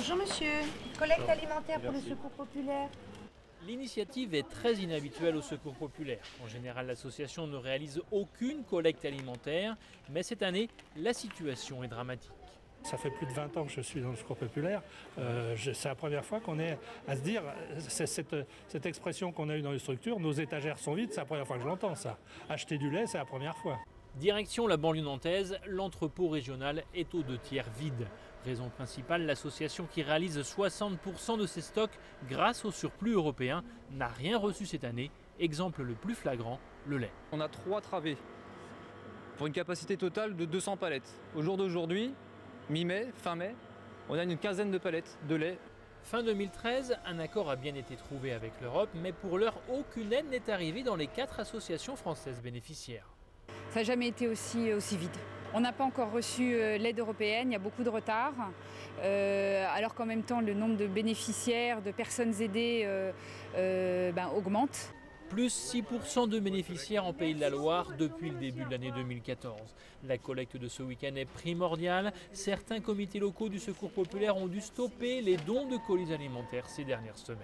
Bonjour monsieur, collecte alimentaire pour le Secours populaire. L'initiative est très inhabituelle au Secours populaire. En général, l'association ne réalise aucune collecte alimentaire, mais cette année, la situation est dramatique. Ça fait plus de 20 ans que je suis dans le Secours populaire. C'est la première fois qu'on est à se dire, cette expression qu'on a eue dans les structures, nos étagères sont vides, c'est la première fois que je l'entends ça. Acheter du lait, c'est la première fois. Direction la banlieue nantaise, l'entrepôt régional est aux 2/3 vide. Raison principale, l'association qui réalise 60% de ses stocks grâce au surplus européen n'a rien reçu cette année. Exemple le plus flagrant, le lait. On a 3 travées pour une capacité totale de 200 palettes. Au jour d'aujourd'hui, mi-mai, fin mai, on a une quinzaine de palettes de lait. Fin 2013, un accord a bien été trouvé avec l'Europe, mais pour l'heure, aucune aide n'est arrivée dans les 4 associations françaises bénéficiaires. Ça n'a jamais été aussi vide. On n'a pas encore reçu l'aide européenne, il y a beaucoup de retard, alors qu'en même temps le nombre de bénéficiaires, de personnes aidées augmente. Plus 6% de bénéficiaires en Pays de la Loire depuis le début de l'année 2014. La collecte de ce week-end est primordiale. Certains comités locaux du Secours populaire ont dû stopper les dons de colis alimentaires ces dernières semaines.